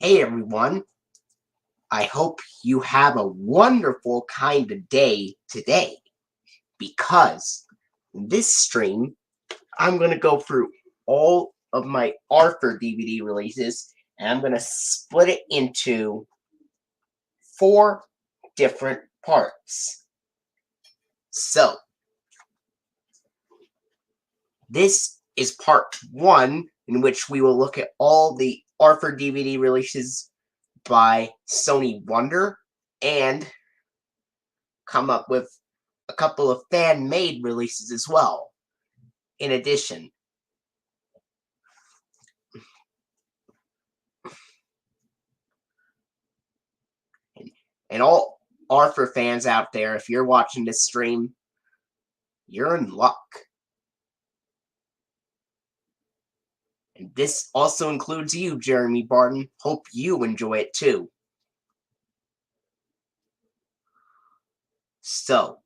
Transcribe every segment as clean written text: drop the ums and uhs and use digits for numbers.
Hey everyone, I hope you have a wonderful kind of day today because in this stream I'm going to go through all of my Arthur DVD releases and I'm going to split it into 4 different parts. So, this is part 1 in which we will look at all the Arthur DVD releases by Sony Wonder and come up with a couple of fan-made releases as well. In addition, and all Arthur fans out there, if you're watching this stream, you're in luck. And this also includes you, Jeremy Barton. Hope you enjoy it too. So,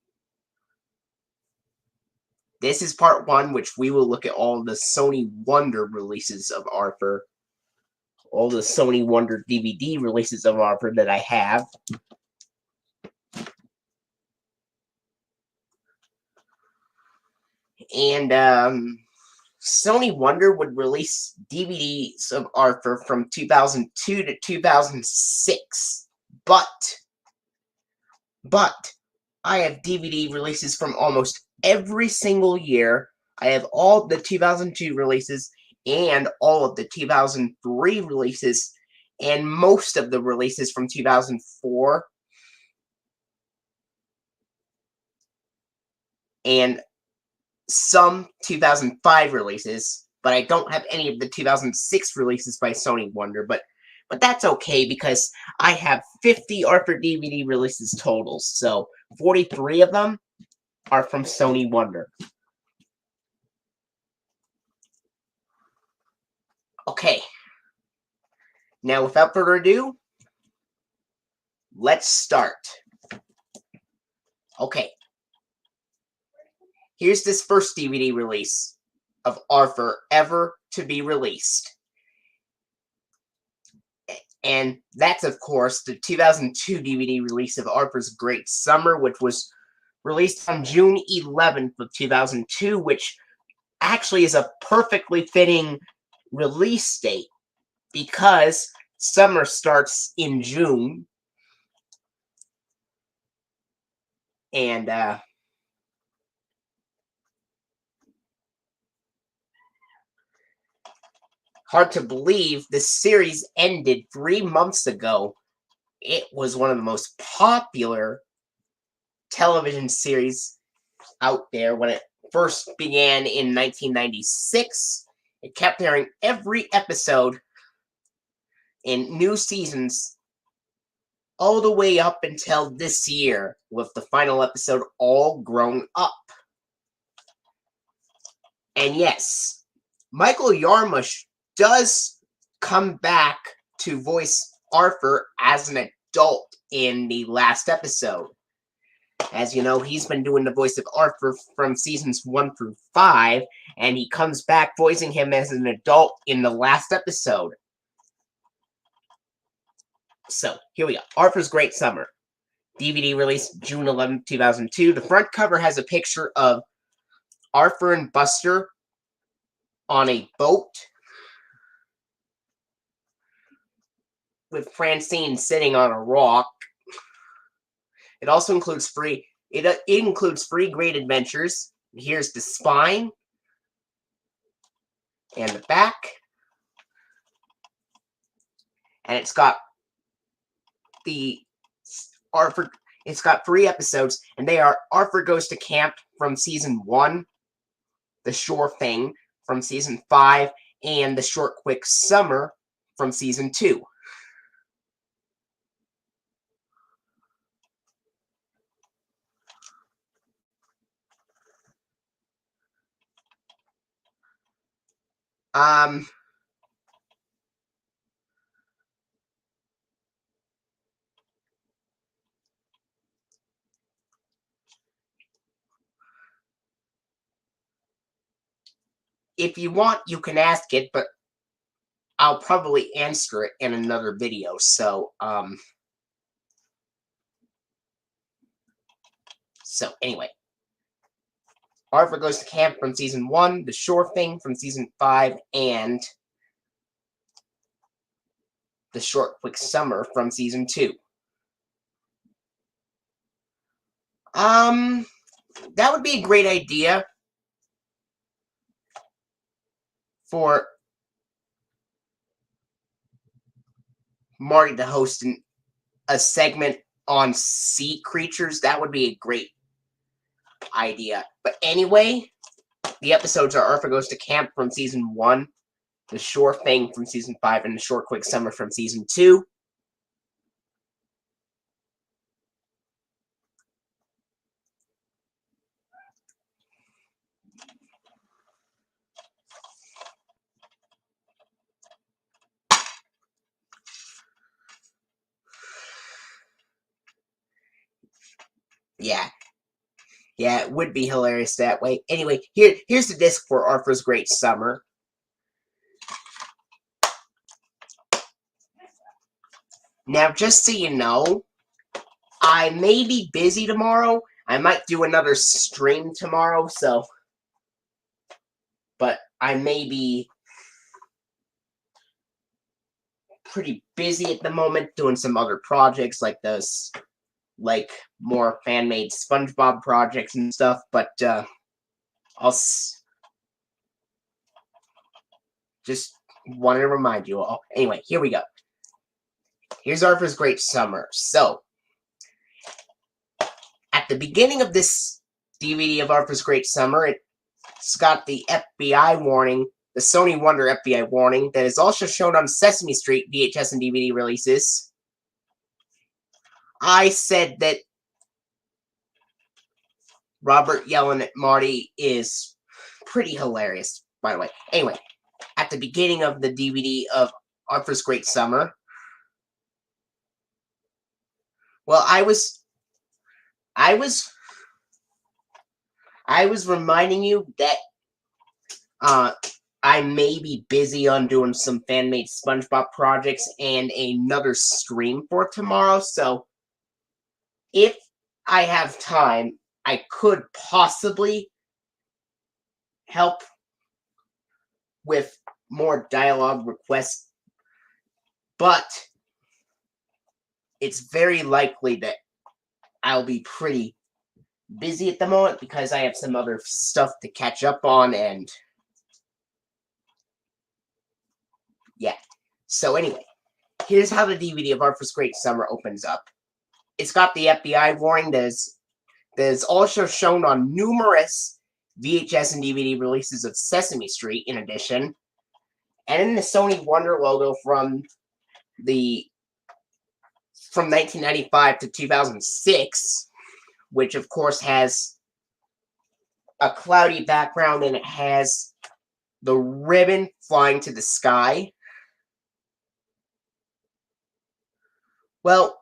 this is part 1, which we will look at all the Sony Wonder releases of Arthur. All the Sony Wonder DVD releases of Arthur that I have. And, Sony Wonder would release DVDs of Arthur from 2002 to 2006. But I have DVD releases from almost every single year. I have all the 2002 releases and all of the 2003 releases and most of the releases from 2004. And some 2005 releases, but I don't have any of the 2006 releases by Sony Wonder, but that's okay because I have 50 Arthur DVD releases total, so 43 of them are from Sony Wonder. Okay, now without further ado, let's start. Okay, here's this first DVD release of Arthur ever to be released. And that's, of course, the 2002 DVD release of Arthur's Great Summer, which was released on June 11th of 2002, which actually is a perfectly fitting release date because summer starts in June. And, hard to believe, the series ended 3 months ago. It was one of the most popular television series out there when it first began in 1996. It kept airing every episode in new seasons all the way up until this year, with the final episode all grown up. And yes, Michael Yarmush does come back to voice Arthur as an adult in the last episode. As you know, he's been doing the voice of Arthur from seasons 1 through 5, and he comes back voicing him as an adult in the last episode. So, here we go. Arthur's Great Summer. DVD released June 11, 2002. The front cover has a picture of Arthur and Buster on a boat, with Francine sitting on a rock. It also includes free Great Adventures. Here's the spine and the back. And it's got the Arthur. It's got 3 episodes, and they are Arthur Goes to Camp from season 1, The Sure Thing from season 5, and The Short Quick Summer from season 2. If you want, you can ask it, but I'll probably answer it in another video. So anyway, Arthur Goes to Camp from Season 1, The Sure Thing from Season 5, and The Short Quick Summer from Season 2. That would be a great idea for Marty to host a segment on sea creatures. That would be a great idea. But anyway, the episodes are Arthur Goes to Camp from Season 1, The Sure Thing from Season 5, and The Short Quick Summer from Season 2. Yeah. Yeah, it would be hilarious that way. Anyway, here's the disc for Arthur's Great Summer. Now, just so you know, I may be busy tomorrow. I might do another stream tomorrow, but I may be pretty busy at the moment doing some other projects like those, like more fan-made SpongeBob projects and stuff, but I'll just wanted to remind you all. Anyway, here we go. Here's Arthur's Great Summer. So, at the beginning of this DVD of Arthur's Great Summer, it's got the FBI warning, the Sony Wonder FBI warning, that is also shown on Sesame Street VHS and DVD releases. I said that Robert yelling at Marty is pretty hilarious, by the way. Anyway, at the beginning of the DVD of Arthur's Great Summer, well, I was reminding you that I may be busy on doing some fan-made SpongeBob projects and another stream for tomorrow, so if I have time, I could possibly help with more dialogue requests, but it's very likely that I'll be pretty busy at the moment because I have some other stuff to catch up on, and yeah. So anyway, here's how the DVD of Arthur's Great Summer opens up. It's got the FBI warning that is also shown on numerous VHS and DVD releases of Sesame Street in addition, and in the Sony Wonder logo from 1995 to 2006, which of course has a cloudy background and it has the ribbon flying to the sky. Well,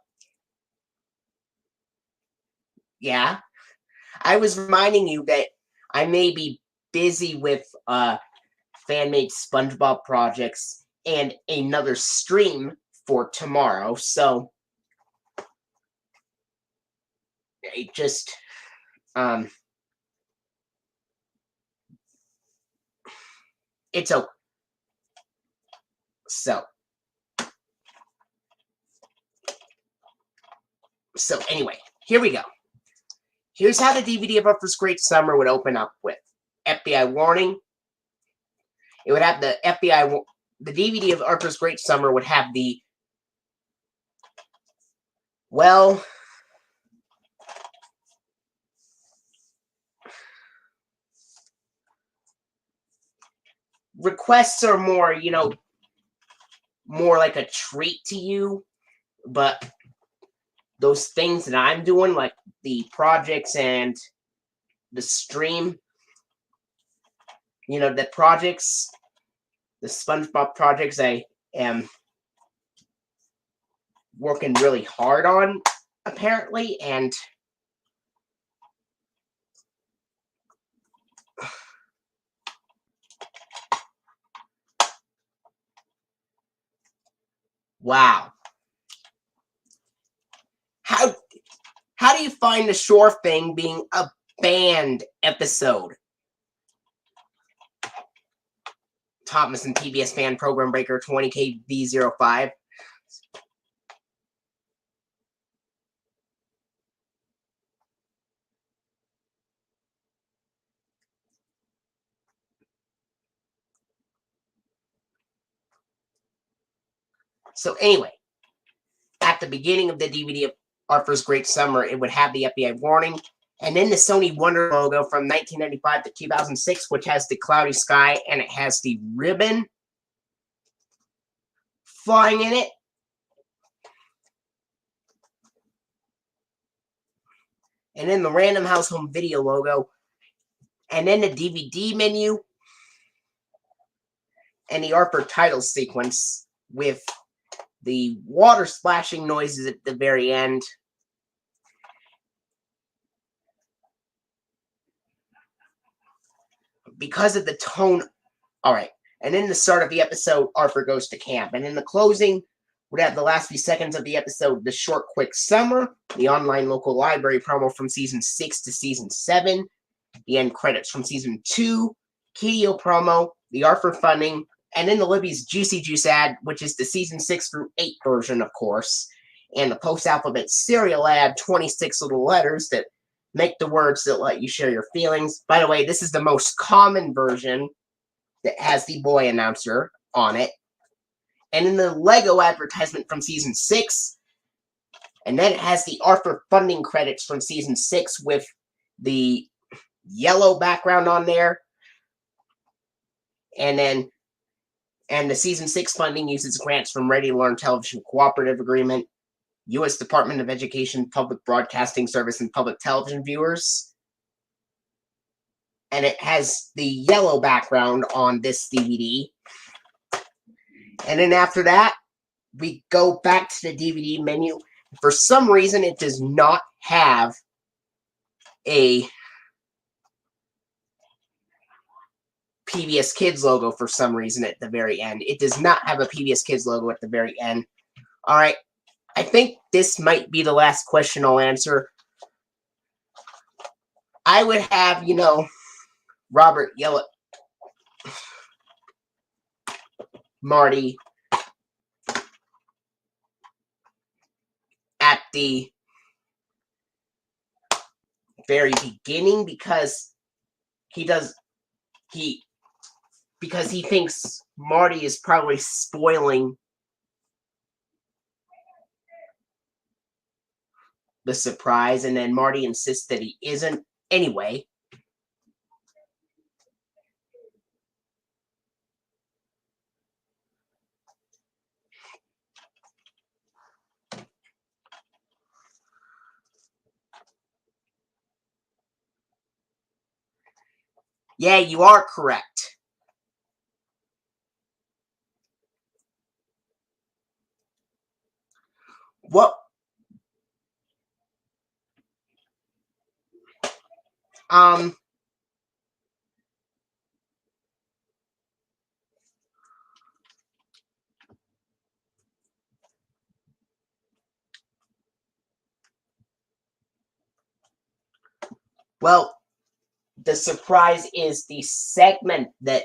yeah, I was reminding you that I may be busy with fan-made SpongeBob projects and another stream for tomorrow, so it just it's okay. So anyway, here we go. Here's how the DVD of Arthur's Great Summer would open up with FBI warning. It would have the FBI. The DVD of Arthur's Great Summer would have the, well, requests are more, more like a treat to you, but those things that I'm doing, like the projects and the stream, the projects, the SpongeBob projects I am working really hard on, apparently, and Wow. How do you find the Shore Thing being a banned episode? Thomas and PBS fan program breaker 20KV05. So anyway, at the beginning of the DVD of Arthur's Great Summer, it would have the FBI warning, and then the Sony Wonder logo from 1995 to 2006, which has the cloudy sky, and it has the ribbon flying in it. And then the Random House Home Video logo, and then the DVD menu, and the Arthur title sequence with the water splashing noises at the very end. Because of the tone. Alright. And in the start of the episode, Arthur goes to camp. And in the closing, we'd have the last few seconds of the episode, the short, quick summer, the online local library promo from season 6 to season 7, the end credits from season 2, Kidio promo, the Arthur funding, and then the Libby's Juicy Juice ad, which is the season 6 through 8 version, of course, and the post-alphabet cereal ad, 26 little letters that make the words that let you share your feelings. By the way, this is the most common version that has the boy announcer on it. And in the Lego advertisement from season 6, and then it has the Arthur funding credits from season 6 with the yellow background on there. And the season 6 funding uses grants from Ready to Learn Television Cooperative Agreement, U.S. Department of Education, Public Broadcasting Service, and Public Television Viewers. And it has the yellow background on this DVD. And then after that, we go back to the DVD menu. For some reason, it does not have a PBS Kids logo for some reason at the very end. It does not have a PBS Kids logo at the very end. All right. I think this might be the last question I'll answer. I would have, Robert yell at Marty at the very beginning because he thinks Marty is probably spoiling the surprise, and then Marty insists that he isn't anyway. Yeah, you are correct. What? Well, the surprise is the segment that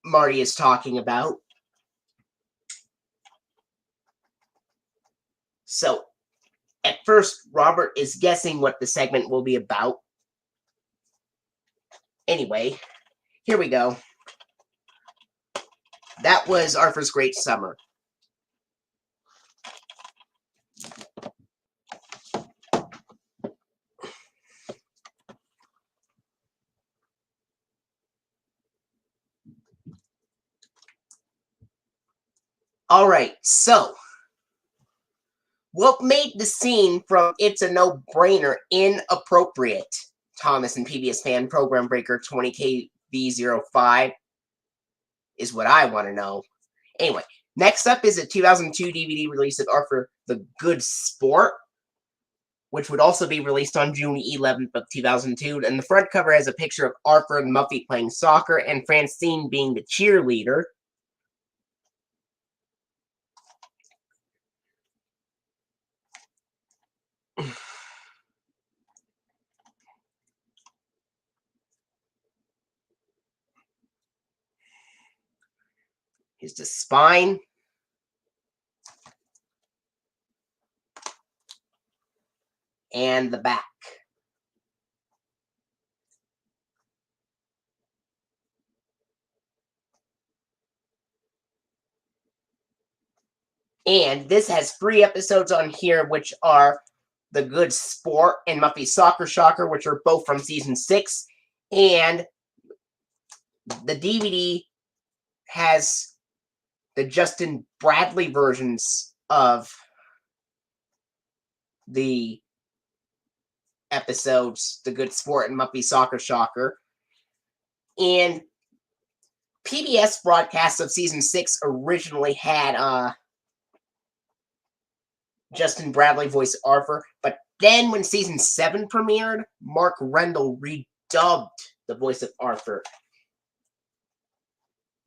Marty is talking about. So, at first, Robert is guessing what the segment will be about. Anyway, here we go. That was Arthur's Great Summer. Alright, so what made the scene from It's a No-Brainer inappropriate? Thomas and PBS fan program breaker 20KV05 is what I want to know. Anyway, next up is a 2002 DVD release of Arthur the Good Sport. which would also be released on June 11th of 2002. And the front cover has a picture of Arthur and Muffy playing soccer and Francine being the cheerleader. Here's the spine. And the back. And this has 3 episodes on here, which are The Good Sport and Muffy Soccer Shocker, which are both from season 6. And the DVD has the Justin Bradley versions of the episodes, The Good Sport and Muffy Soccer Shocker. And PBS broadcasts of season 6 originally had Justin Bradley voice Arthur, but then when season 7 premiered, Mark Rendell redubbed the voice of Arthur.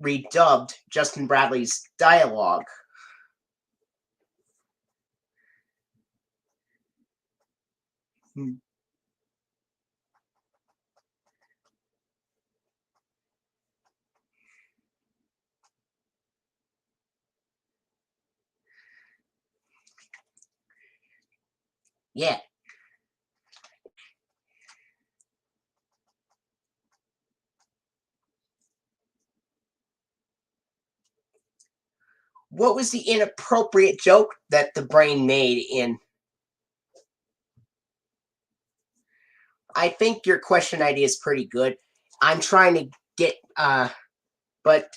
Redubbed Justin Bradley's dialogue. Yeah. What was the inappropriate joke that the brain made in? I think your question idea is pretty good. I'm trying to get, but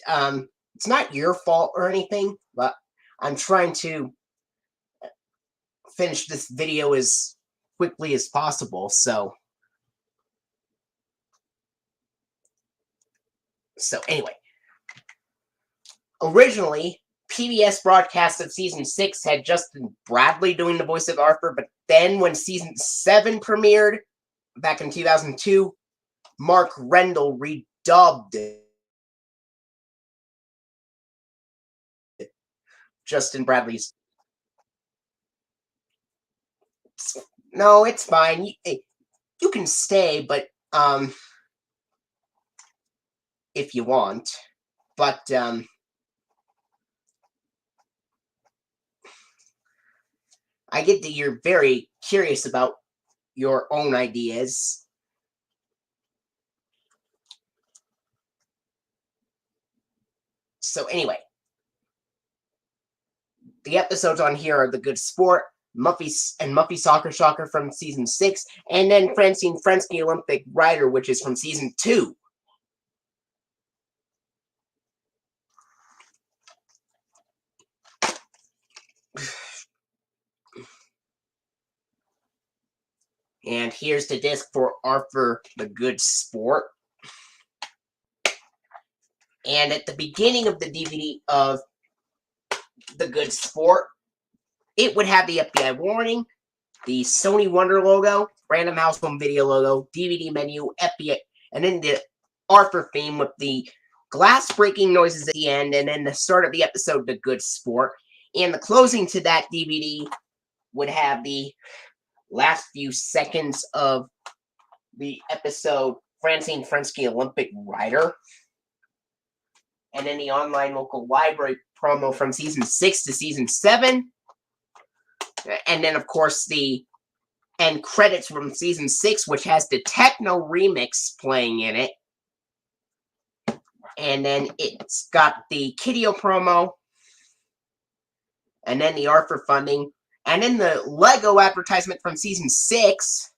it's not your fault or anything, but I'm trying to finish this video as quickly as possible, so anyway. Originally, PBS broadcast of season 6 had Justin Bradley doing the voice of Arthur, but then when season 7 premiered back in 2002, Mark Rendell redubbed Justin Bradley's. No, it's fine. You can stay, but if you want, but I get that you're very curious about your own ideas. So anyway, the episodes on here are The Good Sport, Muffy Soccer Shocker from season 6, and then Francine Frensky Olympic Rider, which is from season 2. And here's the disc for Arthur the Good Sport. And at the beginning of the DVD of The Good Sport, it would have the FBI warning, the Sony Wonder logo, Random House Home Video logo, DVD menu, FBI, and then the Arthur theme with the glass breaking noises at the end, and then the start of the episode, The Good Sport. And the closing to that DVD would have the last few seconds of the episode Francine Frensky Olympic Rider. And then the online local library promo from season 6 to season 7. And then, of course, the end credits from season 6, which has the techno remix playing in it. And then it's got the Kiddio promo. And then the Arthur funding. And then the Lego advertisement from season 6.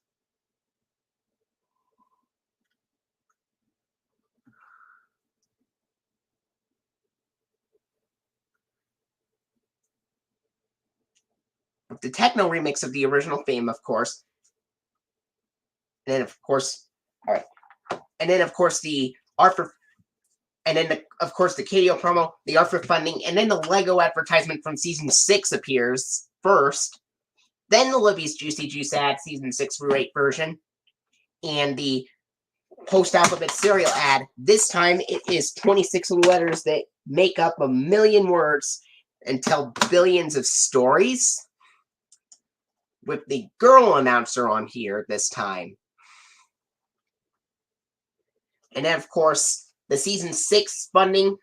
The techno remix of the original theme, of course. And then, of course, all right. And then, of course, the Arthur. And then, of course, the Kiddio promo, the Arthur funding, and then the Lego advertisement from season 6 appears first. then the Libby's Juicy Juice ad, Season 6 through 8 version, and the post-alphabet cereal ad. This time it is 26 letters that make up 1,000,000 words and tell billions of stories, with the girl announcer on here this time. And then, of course, the Season 6 funding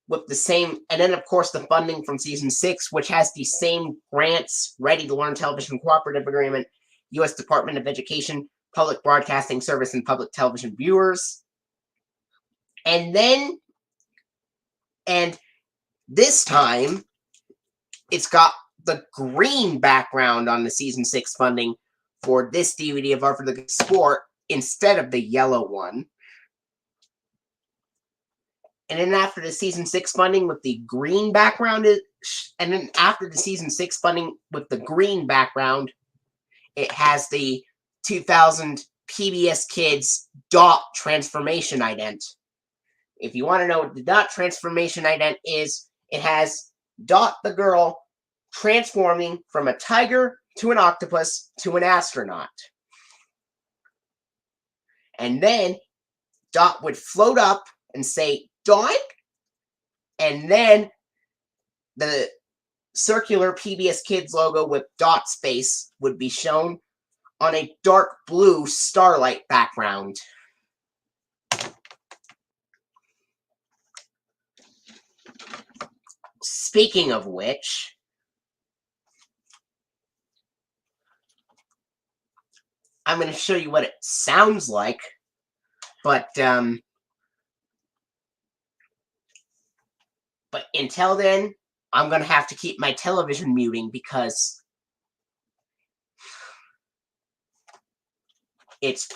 with the same, and then, of course, the funding from Season 6, which has the same grants, Ready to Learn Television Cooperative Agreement, U.S. Department of Education, Public Broadcasting Service, and Public Television Viewers. And then, and this time, it's got the green background on the Season 6 funding for this DVD of Art for the Good Sport instead of the yellow one. And then after the Season 6 funding with the green background, and then after the Season 6 funding with the green background, it has the 2000 PBS Kids dot transformation ident. If you want to know what the dot transformation ident is, it has Dot the girl transforming from a tiger to an octopus to an astronaut. And then Dot would float up and say, Dot, and then the circular PBS Kids logo with Dot's face would be shown on a dark blue starlight background. Speaking of which, I'm going to show you what it sounds like, but until then, I'm going to have to keep my television muting because it's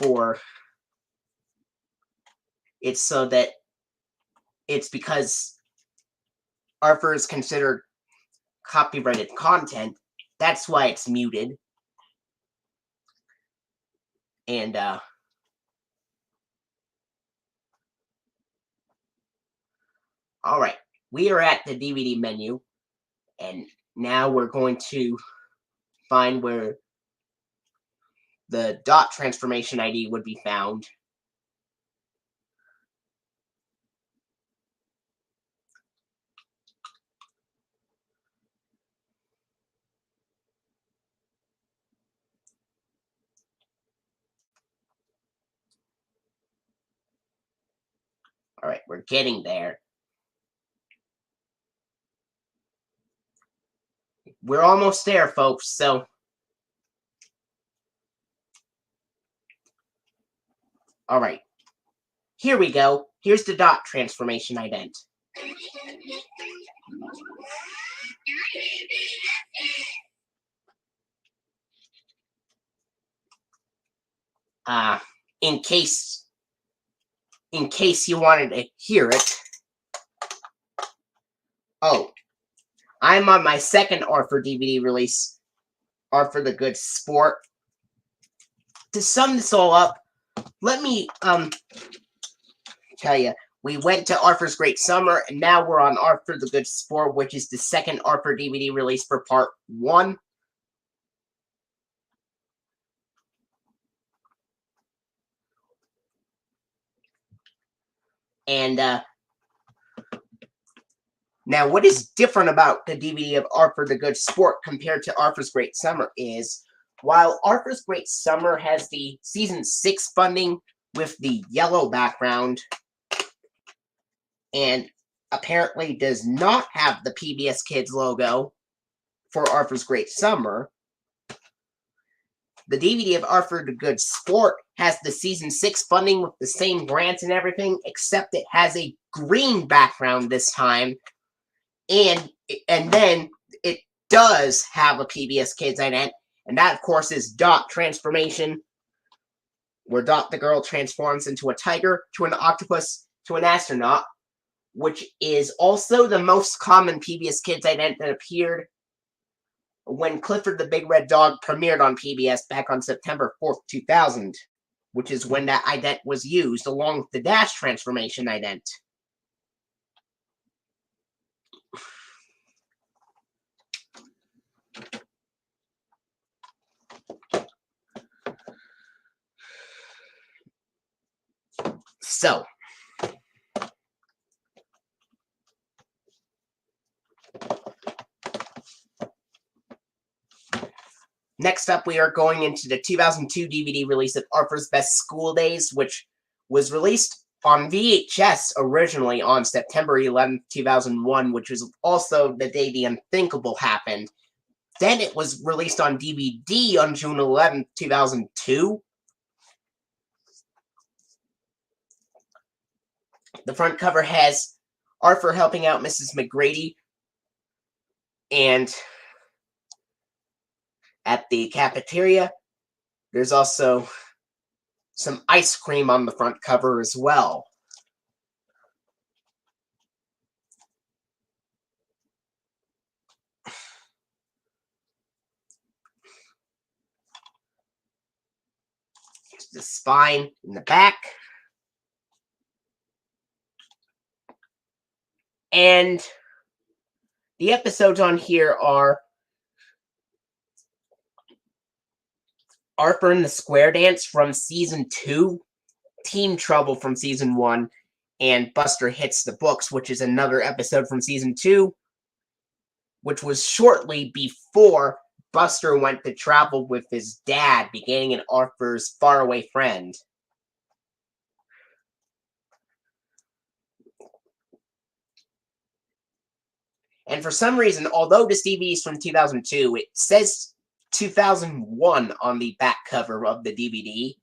because Arthur is considered copyrighted content. That's why it's muted. And, alright, we are at the DVD menu, and now we're going to find where the dot transformation ID would be found. Alright, we're getting there. We're almost there, folks, so... Alright. Here we go. Here's the dot transformation ident. In case you wanted to hear it. Oh, I'm on my second Arthur DVD release, Arthur the Good Sport. To sum this all up, let me tell you, we went to Arthur's Great Summer, and now we're on Arthur the Good Sport, which is the second Arthur DVD release for Part 1. And now what is different about the DVD of Arthur the Good Sport compared to Arthur's Great Summer is, while Arthur's Great Summer has the Season 6 funding with the yellow background, and apparently does not have the PBS Kids logo for Arthur's Great Summer, the DVD of Arthur the Good Sport has the Season 6 funding with the same grants and everything, except it has a green background this time, and then it does have a PBS Kids ident, and that, of course, is Dot Transformation, where Dot the girl transforms into a tiger, to an octopus, to an astronaut, which is also the most common PBS Kids ident that appeared when Clifford the Big Red Dog premiered on PBS back on September 4th, 2000, which is when that ident was used, along with the Dash Transformation ident. So, next up, we are going into the 2002 DVD release of Arthur's Best School Days, which was released on VHS originally on September 11th, 2001, which was also the day the unthinkable happened. Then it was released on DVD on June 11th, 2002. The front cover has Arthur helping out Mrs. McGrady and at the cafeteria. There's also some ice cream on the front cover as well. Here's the spine in the back. And the episodes on here are Arthur and the Square Dance from Season 2, Team Trouble from Season 1, and Buster Hits the Books, which is another episode from Season 2, which was shortly before Buster went to travel with his dad, beginning in Arthur's faraway friend. And for some reason, although this DVD is from 2002, it says 2001 on the back cover of the DVD,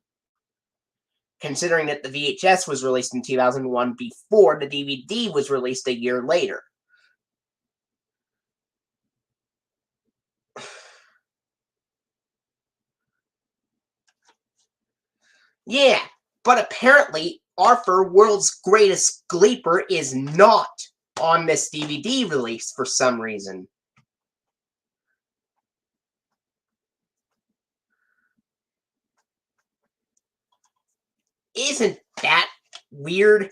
considering that the VHS was released in 2001 before the DVD was released a year later. Yeah, but apparently Arthur, World's Greatest Gleeper, is not on this DVD release for some reason. Isn't that weird?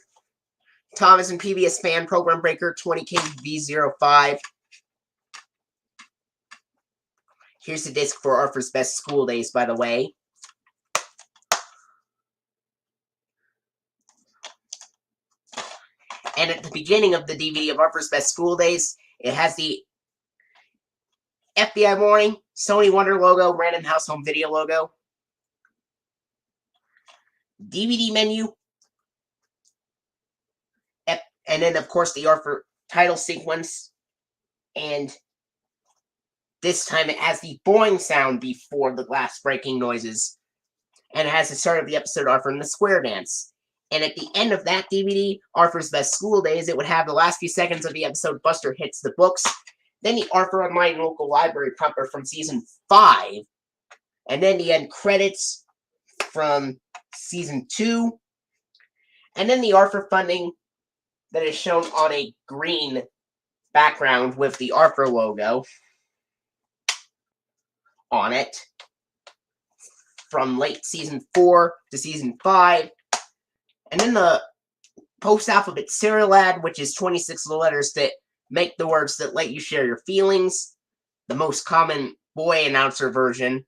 Thomas and PBS Fan Program Breaker 20KV05. Here's the disc for Arthur's Best School Days, by the way. And at the beginning of the DVD of Arthur's Best School Days, it has the FBI Warning, Sony Wonder logo, Random House Home Video logo, DVD menu, and then, of course, the Arthur title sequence. And this time it has the boing sound before the glass breaking noises. And it has the start of the episode Arthur and the Square Dance. And at the end of that DVD, Arthur's Best School Days, it would have the last few seconds of the episode Buster Hits the Books, then the Arthur Online Local Library Pumper from Season 5, and then the end credits from Season 2, and then the Arthur funding that is shown on a green background with the Arthur logo on it from late Season 4 to Season 5. And then the post-alphabet serial ad, which is 26 letters that make the words that let you share your feelings. The most common boy announcer version.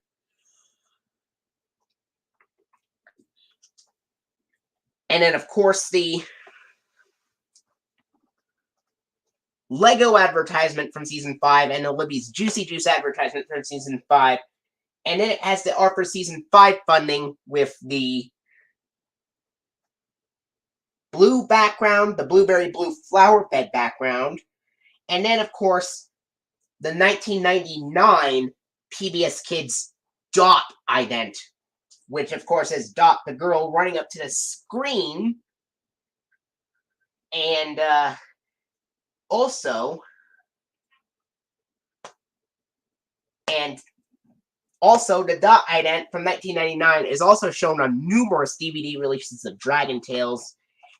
And then, of course, the Lego advertisement from Season 5 and the Libby's Juicy Juice advertisement from Season 5. And then it has the Arthur Season 5 funding with the blue background, the blueberry blue flower bed background, and then, of course, the 1999 PBS Kids Dot ident, which, of course, is Dot, the girl running up to the screen, and also the Dot ident from 1999 is also shown on numerous DVD releases of Dragon Tales,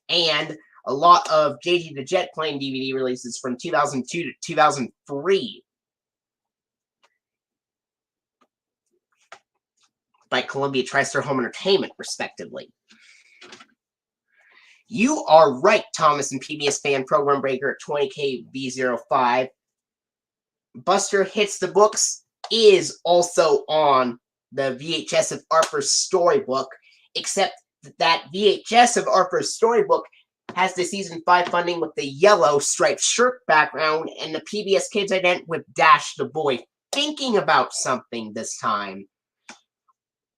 and a lot of JG the Jet Plane DVD releases from 2002 to 2003 by Columbia TriStar Home Entertainment, respectively. You are right, Thomas and PBS Fan Program Breaker at 20KV05. Buster Hits the Books is also on the VHS of Arthur's Storybook, except that VHS of Arthur's storybook has the season 5 funding with the yellow striped shirt background and the PBS Kids ident with Dash the boy thinking about something this time.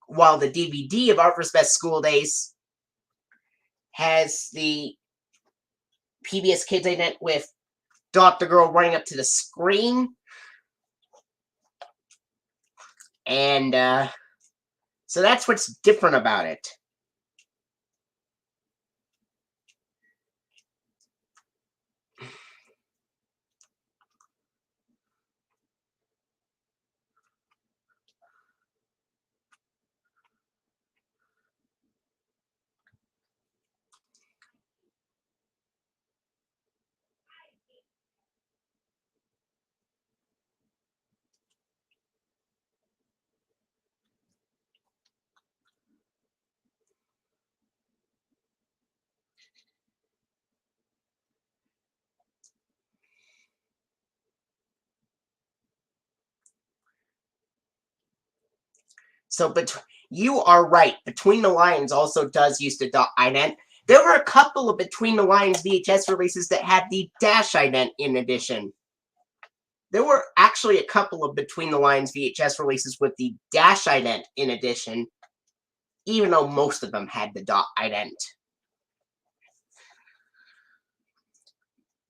While the DVD of Arthur's Best School Days has the PBS Kids ident with Dot the girl running up to the screen. And so that's what's different about it. So, but you are right. Between the Lines also does use the dot ident. There were a couple of Between the Lines VHS releases that had the Dash ident in addition. There were actually a couple of Between the Lines VHS releases with the Dash ident in addition, even though most of them had the dot ident.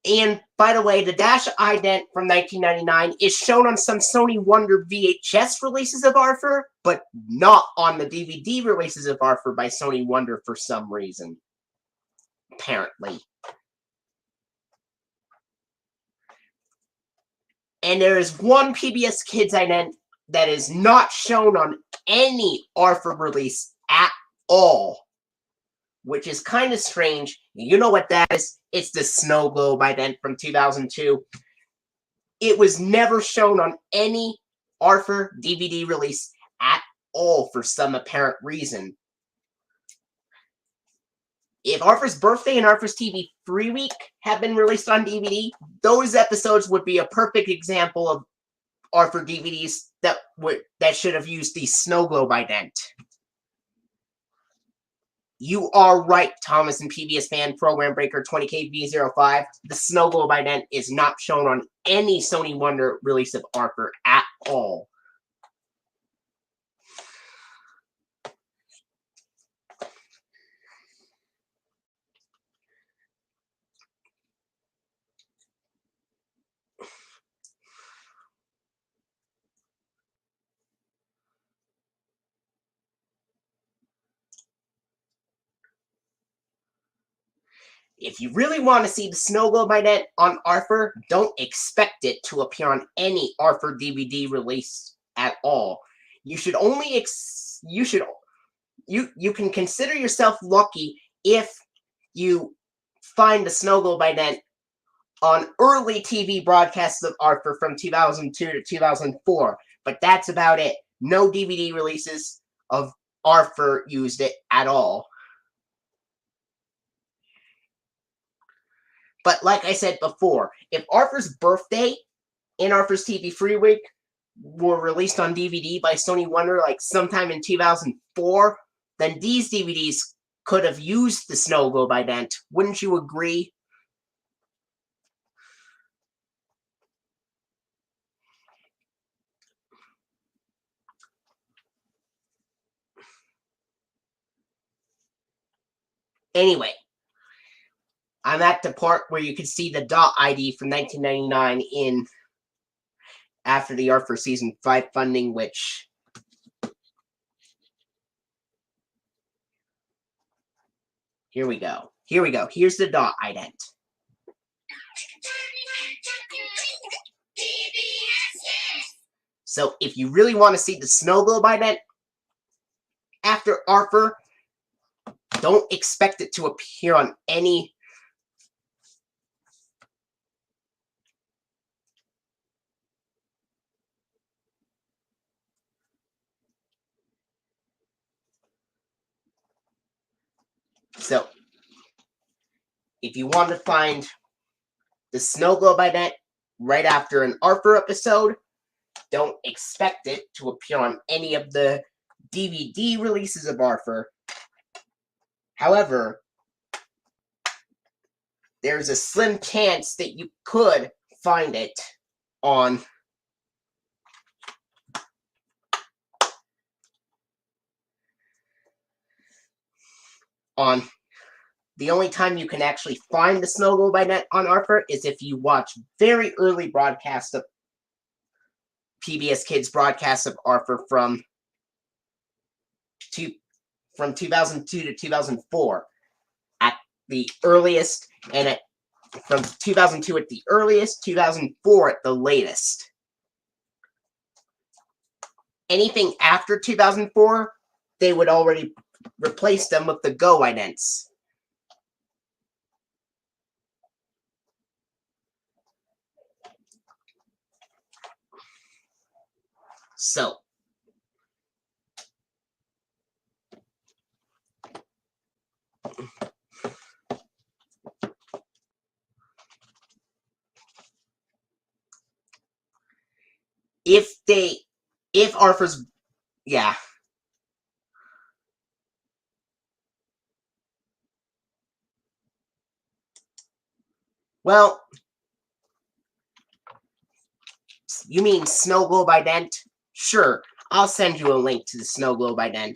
And by the way, the Dash ident from 1999 is shown on some Sony Wonder VHS releases of Arthur, but not on the DVD releases of Arthur by Sony Wonder for some reason. Apparently. And there is one PBS Kids ident that is not shown on any Arthur release at all, which is kind of strange. You know what that is? It's the Snow Globe ident from 2002. It was never shown on any Arthur DVD release at all for some apparent reason. If Arthur's Birthday and Arthur's TV Free Week had been released on DVD, those episodes would be a perfect example of Arthur DVDs that should have used the Snow Globe ident. You are right, Thomas and PBS fan Program Breaker 20KB05. The Snow Globe ident is not shown on any Sony Wonder release of Arthur at all. If you really want to see the Snow Globe ident on Arthur, don't expect it to appear on any Arthur DVD release at all. You should only you can consider yourself lucky if you find the Snow Globe ident on early TV broadcasts of Arthur from 2002 to 2004, but that's about it. No DVD releases of Arthur used it at all. But like I said before, if Arthur's Birthday and Arthur's TV Free Week were released on DVD by Sony Wonder like sometime in 2004, then these DVDs could have used the Snow Globe ident. Wouldn't you agree? Anyway, I'm at the part where you can see the dot ID from 1999 in after the Arthur Season 5 funding, which here we go. Here we go. Here's the dot ident. So if you really want to see the Snow Globe ident after Arthur, don't expect it to appear on any So, if you want to find the Snow Globe ident right after an Arthur episode, don't expect it to appear on any of the DVD releases of Arthur. However, there's a slim chance that you could find it on the only time you can actually find the Snow Globe by Net on Arthur is if you watch very early broadcasts of PBS Kids broadcasts of Arthur from 2002 to 2004 at the earliest, and from 2002 at the earliest, 2004 at the latest. Anything after 2004, they would already replace them with the Go idents. So, if Arthur's, yeah. Well, you mean Snow Globe ident? Sure, I'll send you a link to the Snow Globe ident.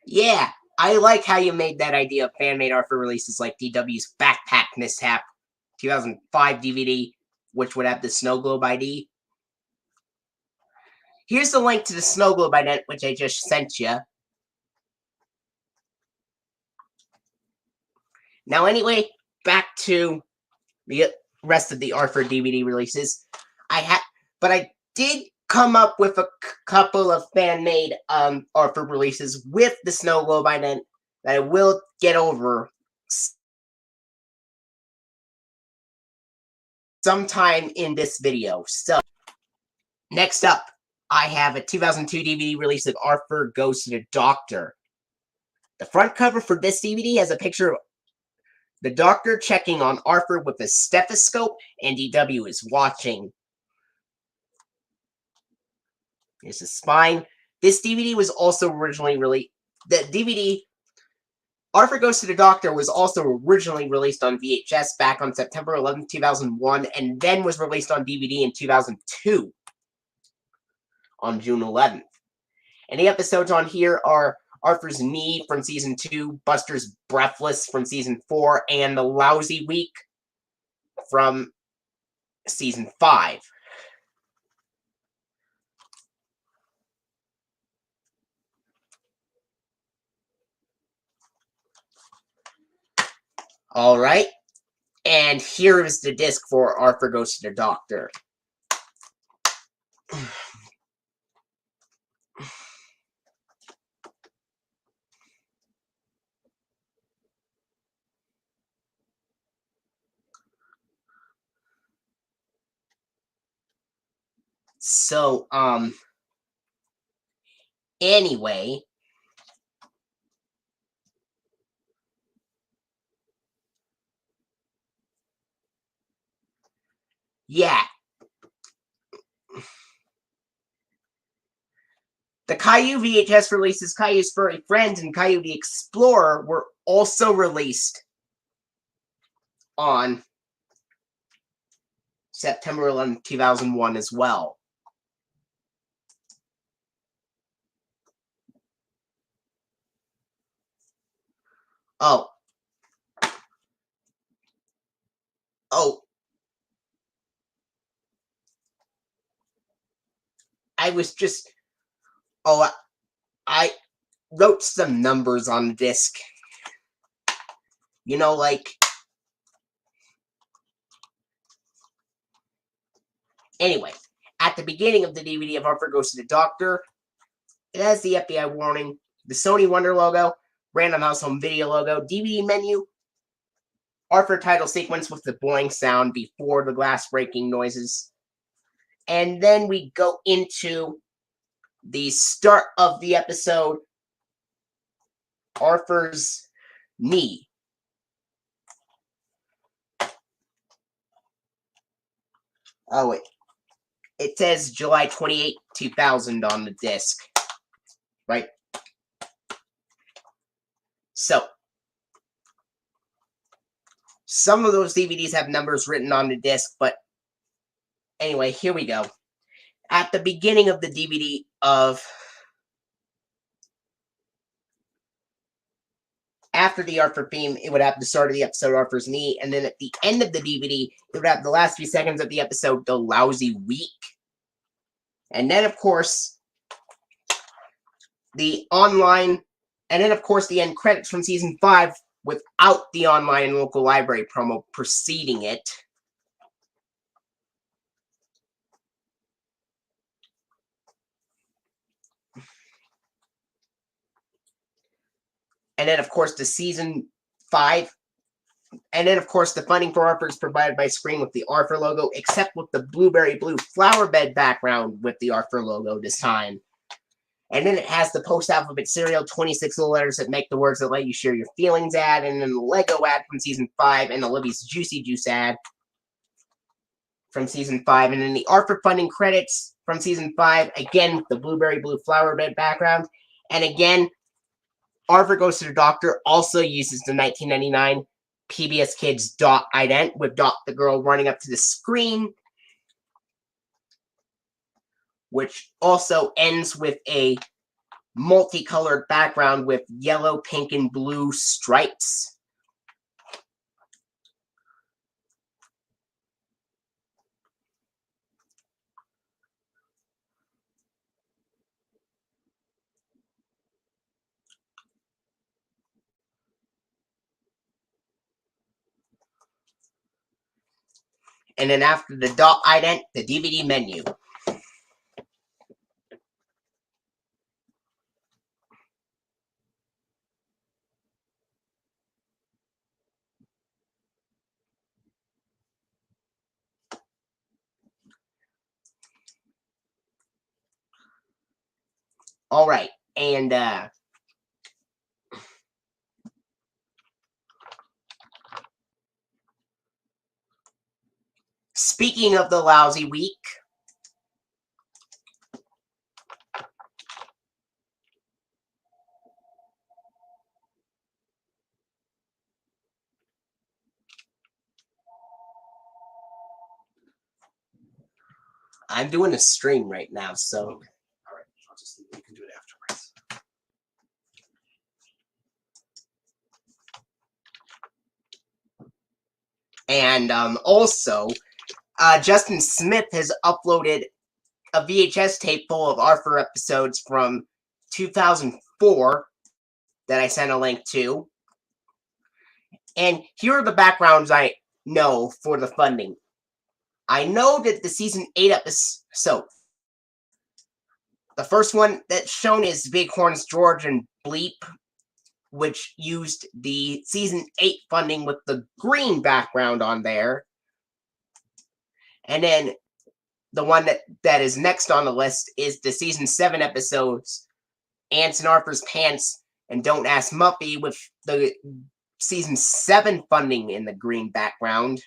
Yeah, I like how you made that idea of fan-made Arthur releases like DW's Backpack Mishap 2005 DVD, which would have the Snow Globe ID. Here's the link to the Snow Globe ident, which I just sent you. Now, anyway, back to the rest of the Arthur DVD releases. But I did come up with a couple of fan-made Arthur releases with the Snow Globe ident that I will get over sometime in this video. So, next up, I have a 2002 DVD release of Arthur Goes to the Doctor. The front cover for this DVD has a picture of the doctor checking on Arthur with a stethoscope, and DW is watching. Here's the spine. This DVD was also originally released. The DVD Arthur Goes to the Doctor was also originally released on VHS back on September 11, 2001, and then was released on DVD in 2002 on June 11th. And the episodes on here are Arthur's Knee from Season 2, Buster's Breathless from Season 4, and The Lousy Week from Season 5. Alright, and here is the disc for Arthur Goes to the Doctor. So, anyway, yeah. The Caillou VHS releases Caillou's Furry Friends and Caillou the Explorer were also released on September 11, 2001 as well. Oh. Oh. I was just... Oh, I wrote some numbers on the disc. You know, like... Anyway, at the beginning of the DVD of Harper Goes to the Doctor, it has the FBI warning, the Sony Wonder logo, Random House Home Video logo, DVD menu, Arthur title sequence with the boing sound before the glass breaking noises. And then we go into the start of the episode, Arthur's knee. Oh, it says July 28, 2000 on the disc. Right? So, some of those DVDs have numbers written on the disc, but anyway, here we go. At the beginning of the DVD of... After the Arthur theme, it would have the start of the episode, Arthur's knee, and then at the end of the DVD, it would have the last few seconds of the episode, The Lousy Week. And then, of course, the online... And then, of course, the end credits from Season 5 without the online and local library promo preceding it. And then, of course, the Season 5. And then, of course, the funding for Arthur is provided by Screen with the Arthur logo, except with the blueberry blue flower bed background with the Arthur logo this time. And then it has the post-alphabet serial, 26 little letters that make the words that let you share your feelings ad, and then the Lego ad from Season 5, and Olivia's Juicy Juice ad from Season 5, and then the Arthur funding credits from Season 5, again with the blueberry blue flower bed background. And again, Arthur Goes to the Doctor also uses the 1999 PBS Kids Dot ident, with Dot the girl running up to the screen, which also ends with a multicolored background with yellow, pink, and blue stripes. And then after the dot ident, the DVD menu. Alright, and speaking of the lousy week, I'm doing a stream right now, so... Okay. All right. I'll just... You can do it afterwards. And also, Justin Smith has uploaded a VHS tape full of Arthur episodes from 2004 that I sent a link to. And here are the backgrounds I know for the funding. I know that the Season 8 episode, the first one that's shown is Bighorns George and Bleep, which used the Season 8 funding with the green background on there. And then the one that is next on the list is the Season 7 episodes, Ants and Arthur's Pants and Don't Ask Muffy, with the Season 7 funding in the green background.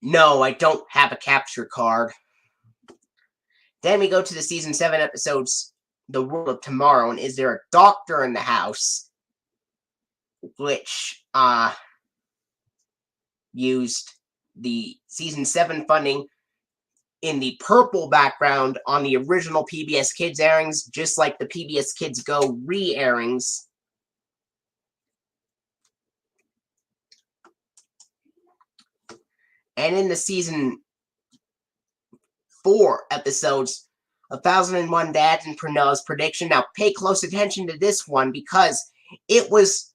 No, I don't have a capture card. Then we go to the Season 7 episodes, The World of Tomorrow, and Is There a Doctor in the House? Which, used the Season 7 funding in the purple background on the original PBS Kids airings, just like the PBS Kids Go re-airings. And in the season 4 episodes, 1001 Dads and Pernella's Prediction. Now, pay close attention to this one because it was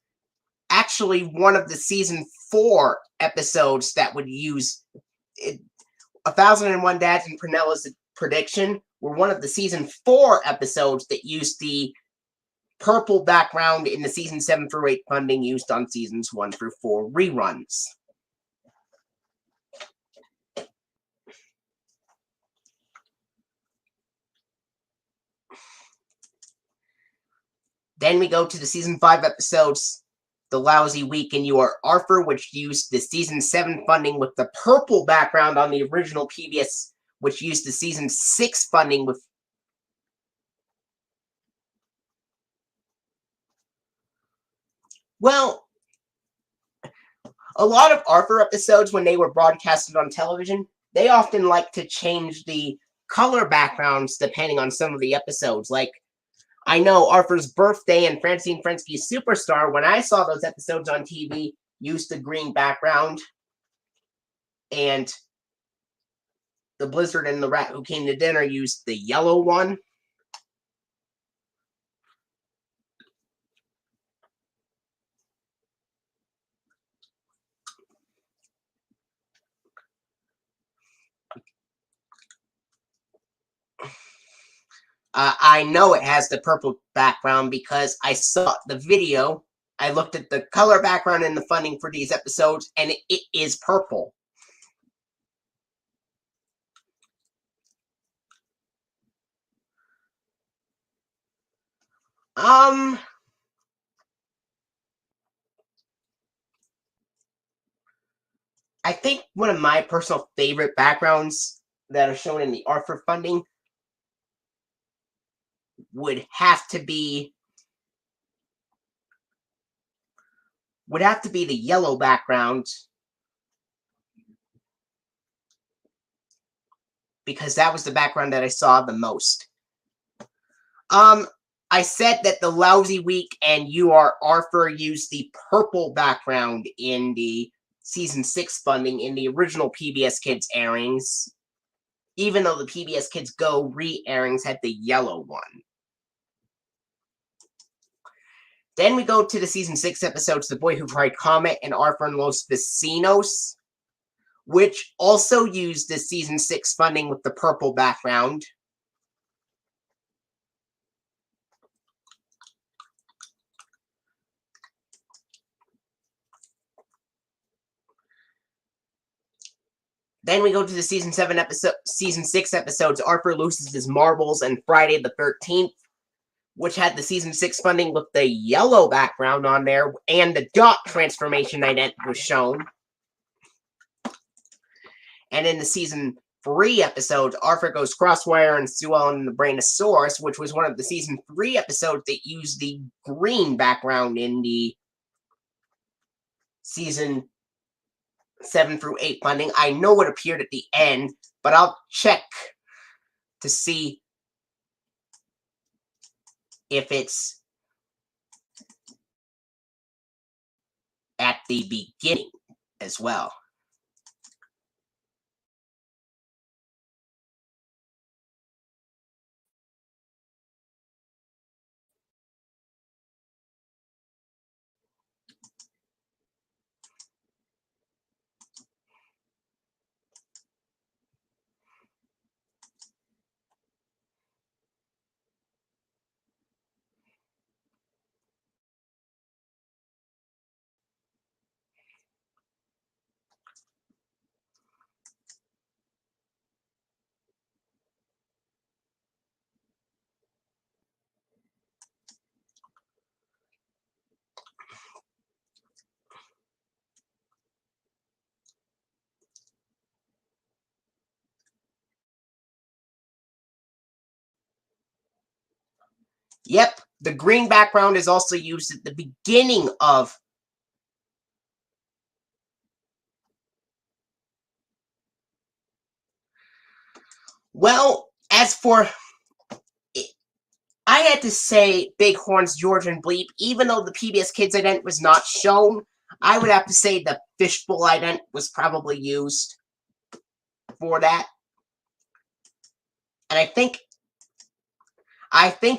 actually one of the season 4 episodes that would use it. 1001 Dads and Pernella's Prediction were one of the season 4 episodes that used the purple background in the season 7 through 8 funding used on seasons 1 through 4 reruns. Then we go to the season 5 episodes, The Lousy Week and You Are Arthur, which used the season 7 funding with the purple background on the original PBS, which used the season 6 funding with well, a lot of Arthur episodes, when they were broadcasted on television, they often like to change the color backgrounds depending on some of the episodes. Like, I know Arthur's Birthday and Francine Frensky's Superstar, when I saw those episodes on TV, used the green background. And The Blizzard and the Rat Who Came to Dinner used the yellow one. I know it has the purple background because I saw the video. I looked at the color background and the funding for these episodes, and it is purple. I think one of my personal favorite backgrounds that are shown in the Arthur funding would have to be the yellow background, because that was the background that I saw the most. I said that The Lousy Week and You Are Arthur used the purple background in the season 6 funding in the original PBS Kids airings, even though the PBS Kids Go re-airings had the yellow one. Then we go to the season 6 episodes, The Boy Who Cried Comet and Arthur and Los Vecinos, which also used the season 6 funding with the purple background. Then we go to the season 6 episodes, Arthur Loses His Marbles and Friday the 13th, which had the season 6 funding with the yellow background on there, and the dot transformation ident was shown. And in the season 3 episodes, Arthur Goes Crosswire and Sue Ellen and the Brainosaurus, which was one of the season 3 episodes that used the green background in the season 7 through 8 funding. I know it appeared at the end, but I'll check to see if it's at the beginning as well. Yep, the green background is also used at the beginning of Well, as for... I had to say Bighorns, George, and Bleep, even though the PBS Kids ident was not shown, I would have to say the Fishbowl ident was probably used for that. And I think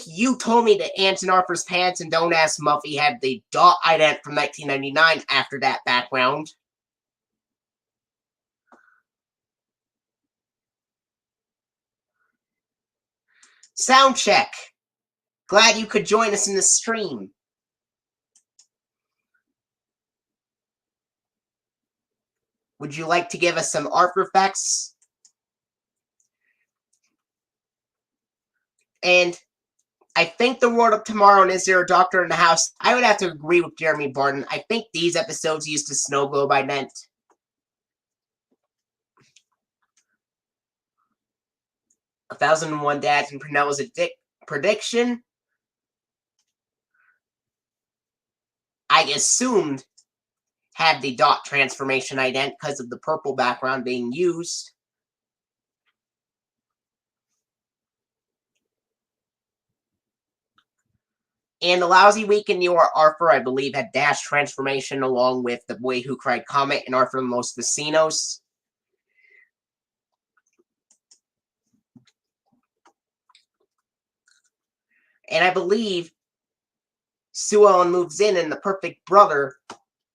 you told me that Ants and Arthur's Pants and Don't Ask Muffy had the Dot ident from 1999 after that background. Sound check. Glad you could join us in the stream. Would you like to give us some Arthur facts? And I think the World of Tomorrow and Is There a Doctor in the House? I would have to agree with Jeremy Barton. I think these episodes used the snow globe ident. A 1001 Dads and Prunell's prediction. I assumed had the dot transformation ident because of the purple background being used. And The Lousy Week in New York, Arthur, I believe, had dash transformation along with The Boy Who Cried Comet and Arthur and Los Vecinos. And I believe Sue Ellen Moves In and The Perfect Brother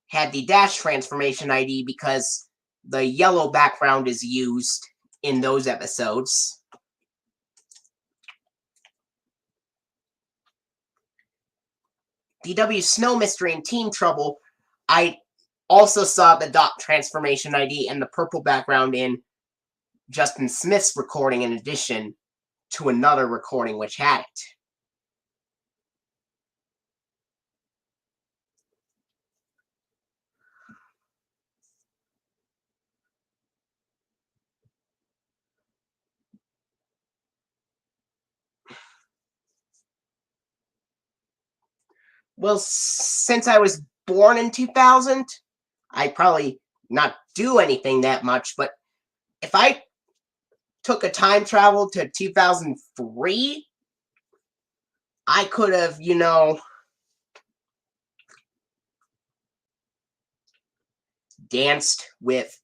had the dash transformation ID because the yellow background is used in those episodes. DW Snow Mystery and Team Trouble, I also saw the dot transformation ID and the purple background in Justin Smith's recording in addition to another recording which had it. Well, since I was born in 2000, I probably not do anything that much, but if I took a time travel to 2003, I could have, danced with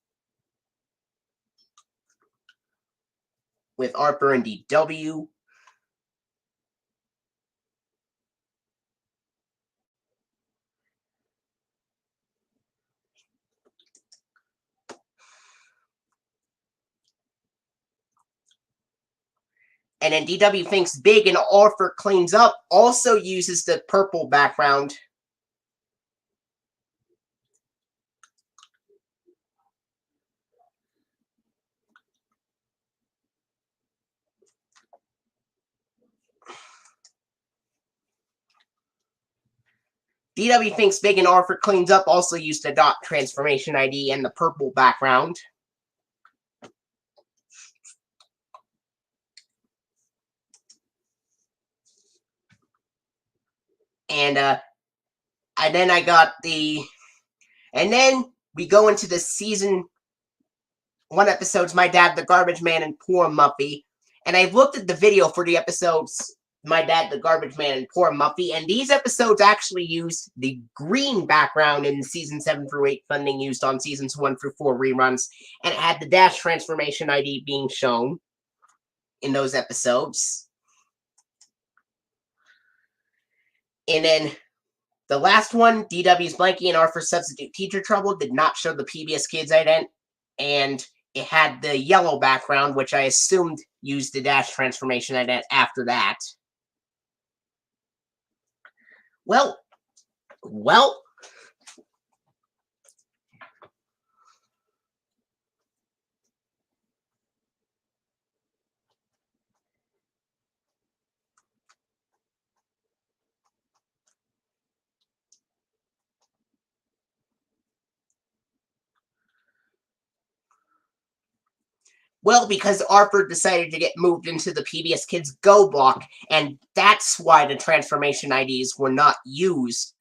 Arthur and DW. And then DW Thinks Big and Arthur Cleans Up also uses the purple background. DW Thinks Big and Arthur Cleans Up also used the dot transformation ID and the purple background. And then I got and then we go into the season 1 episodes, My Dad, the Garbage Man, and Poor Muffy. And I looked at the video for the episodes, My Dad, the Garbage Man, and Poor Muffy, and these episodes actually used the green background in season 7 through 8 funding used on seasons 1 through 4 reruns, and it had the dash transformation ID being shown in those episodes. And then the last one, DW's Blanky and Arthur's Substitute Teacher Trouble, did not show the PBS Kids ident, and it had the yellow background, which I assumed used the dash transformation ident after that. Well. Well, because Arthur decided to get moved into the PBS Kids Go block, and that's why the transformation IDs were not used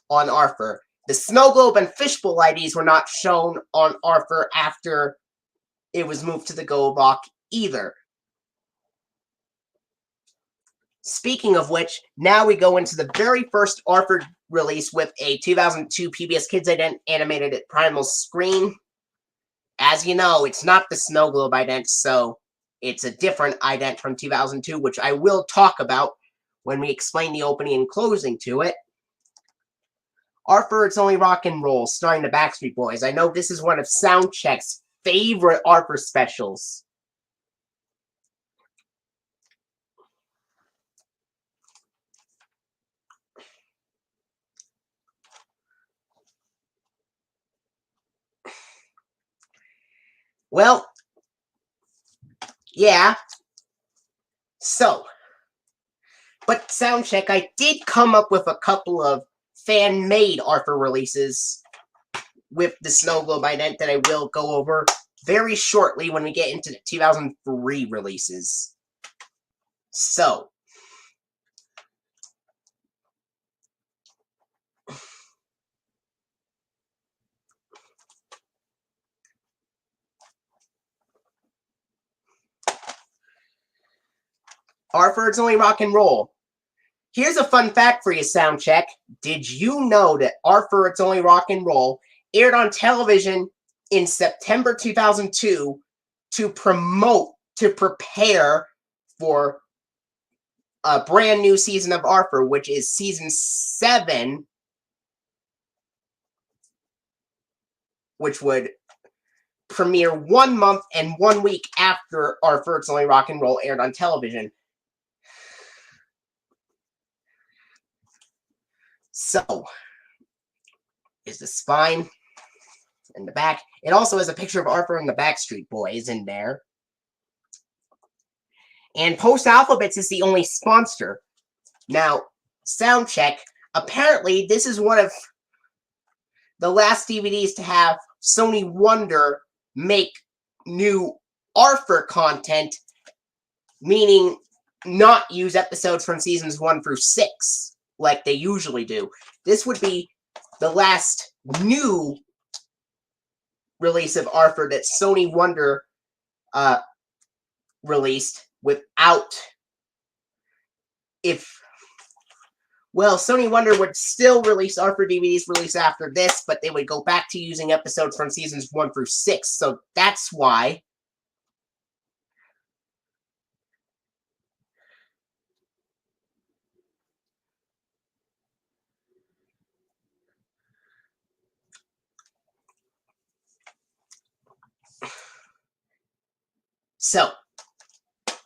on Arthur. The Snow Globe and Fishbowl IDs were not shown on Arthur after it was moved to the Go block either. Speaking of which, now we go into the very first Arthur release with a 2002 PBS Kids animated at Primal Screen. As you know, it's not the Snow Globe ident, so it's a different ident from 2002, which I will talk about when we explain the opening and closing to it. Arthur, It's Only Rock and Roll, starring the Backstreet Boys. I know this is one of Soundcheck's favorite Arthur specials. Well, yeah. So, but Soundcheck, I did come up with a couple of fan-made Arthur releases with the Snow Globe ident that I will go over very shortly when we get into the 2003 releases. So, Arthur, It's Only Rock and Roll. Here's a fun fact for you, Soundcheck. Did you know that Arthur, It's Only Rock and Roll aired on television in September 2002 to prepare for a brand new season of Arthur, which is season 7, which would premiere 1 month and 1 week after Arthur, It's Only Rock and Roll aired on television. So, is the spine in the back. It also has a picture of Arthur and the Backstreet Boys in there. And Post Alphabets is the only sponsor. Now, Soundcheck, apparently this is one of the last DVDs to have Sony Wonder make new Arthur content, meaning not use episodes from seasons 1 through 6 like they usually do. This would be the last new release of Arthur that Sony Wonder released without... Sony Wonder would still release Arthur DVDs released after this, but they would go back to using episodes from seasons 1 through 6, so that's why. So,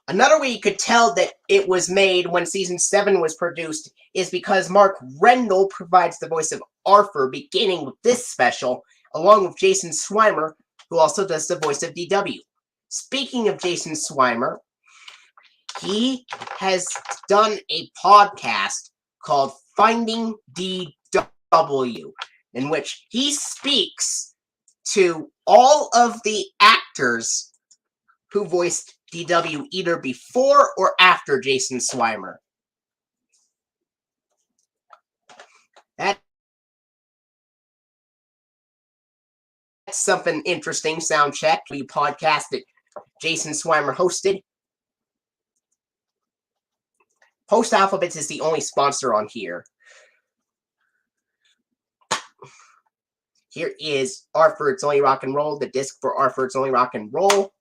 another way you could tell that it was made when season 7 was produced is because Mark Rendell provides the voice of Arthur beginning with this special, along with Jason Swimer, who also does the voice of DW. Speaking of Jason Swimer, he has done a podcast called Finding DW, in which he speaks to all of the actors who voiced DW either before or after Jason Swimer. That's something interesting, Soundcheck. The podcast that Jason Swimer hosted. Post Alphabets is the only sponsor on here. Here is Arthur, It's Only Rock and Roll, the disc for Arthur, It's Only Rock and Roll.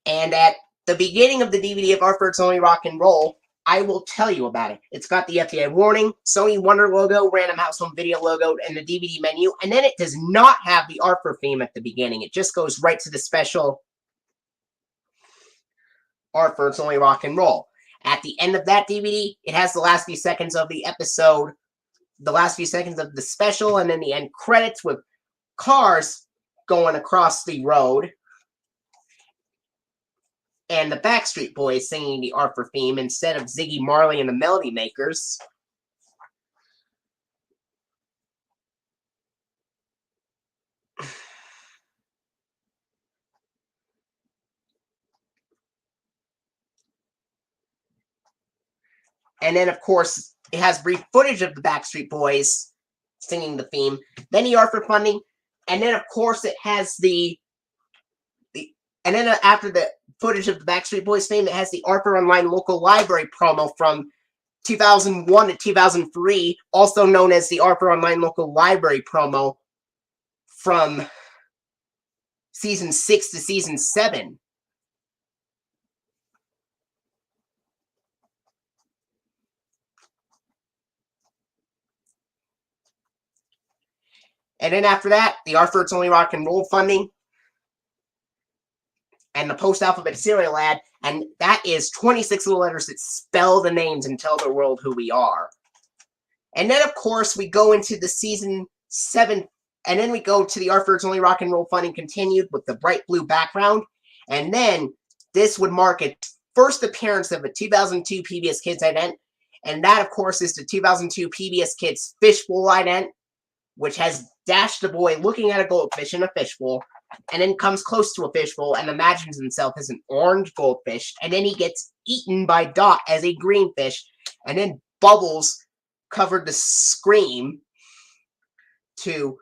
And at the beginning of the DVD of Arthur, It's Only Rock and Roll, I will tell you about it. It's got the FDA warning, Sony Wonder logo, Random House Home Video logo, and the DVD menu. And then it does not have the Arthur theme at the beginning. It just goes right to the special Arthur, It's Only Rock and Roll. At the end of that DVD, it has the last few seconds of the episode, the last few seconds of the special, and then the end credits with cars going across the road. And the Backstreet Boys singing the Arthur theme instead of Ziggy Marley and the Melody Makers. And then, of course, it has brief footage of the Backstreet Boys singing the theme. Then the Arthur funding. And then, of course, it has and then after the footage of the Backstreet Boys fame, it has the Arthur Online local library promo from 2001 to 2003, also known as the Arthur Online local library promo from season 6 to season 7. And then after that, the Arthur It's Only Rock and Roll funding and the post-alphabet serial ad, and that is 26 little letters that spell the names and tell the world who we are. And then, of course, we go into the season 7, and then we go to the Arthur It's Only Rock and Roll funding continued with the bright blue background, and then this would mark its first appearance of a 2002 PBS Kids ident, and that, of course, is the 2002 PBS Kids Fishbowl ident, which has Dash the boy looking at a goldfish in a fishbowl, and then comes close to a fishbowl and imagines himself as an orange goldfish, and then he gets eaten by Dot as a green fish, and then Bubbles covered the screen to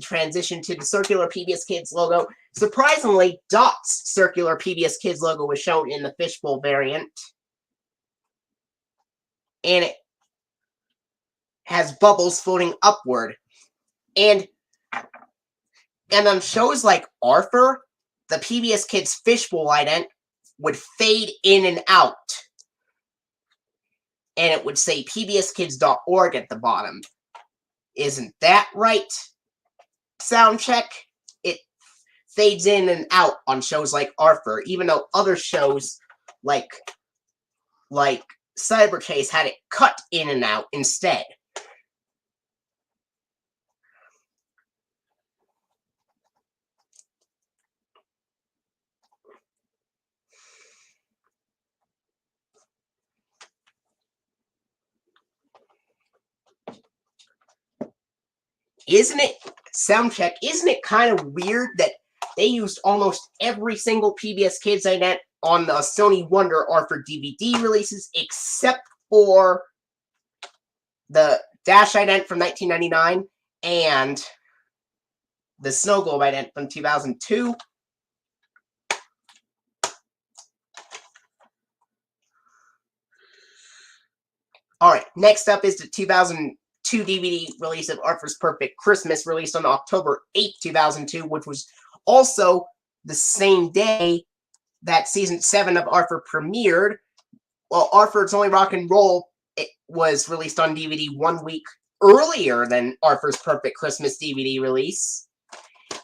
transition to the circular PBS Kids logo. Surprisingly, Dot's circular PBS Kids logo was shown in the fishbowl variant, and it has Bubbles floating upward. And on shows like Arthur, the PBS Kids Fishbowl ident would fade in and out. And it would say pbskids.org at the bottom. Isn't that right? Sound check. It fades in and out on shows like Arthur, even though other shows like Cyber Chase had it cut in and out instead. Isn't it, soundcheck, isn't it kind of weird that they used almost every single PBS Kids ident on the Sony Wonder Arthur DVD releases except for the Dash ident from 1999 and the Snow Globe ident from 2002? Alright, next up is the 2002 DVD release of Arthur's Perfect Christmas, released on October 8, 2002, which was also the same day that season 7 of Arthur premiered. Well, Arthur It's Only Rock and Roll, it was released on DVD 1 week earlier than Arthur's Perfect Christmas DVD release.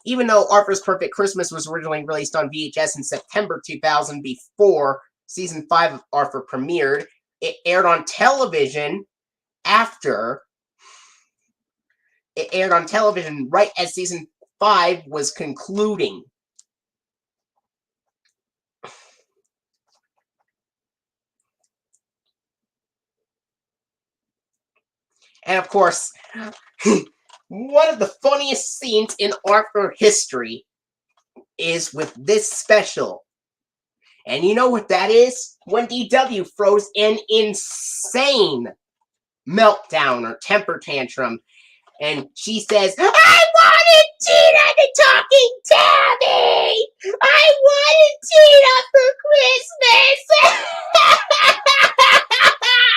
Even though Arthur's Perfect Christmas was originally released on VHS in September 2000 before season 5 of Arthur premiered, it aired on television right as season 5 was concluding. And of course, one of the funniest scenes in Arthur history is with this special. And you know what that is? When DW throws an insane meltdown or temper tantrum. And she says, I wanted Tina the Talking Tabby! I wanted Tina for Christmas!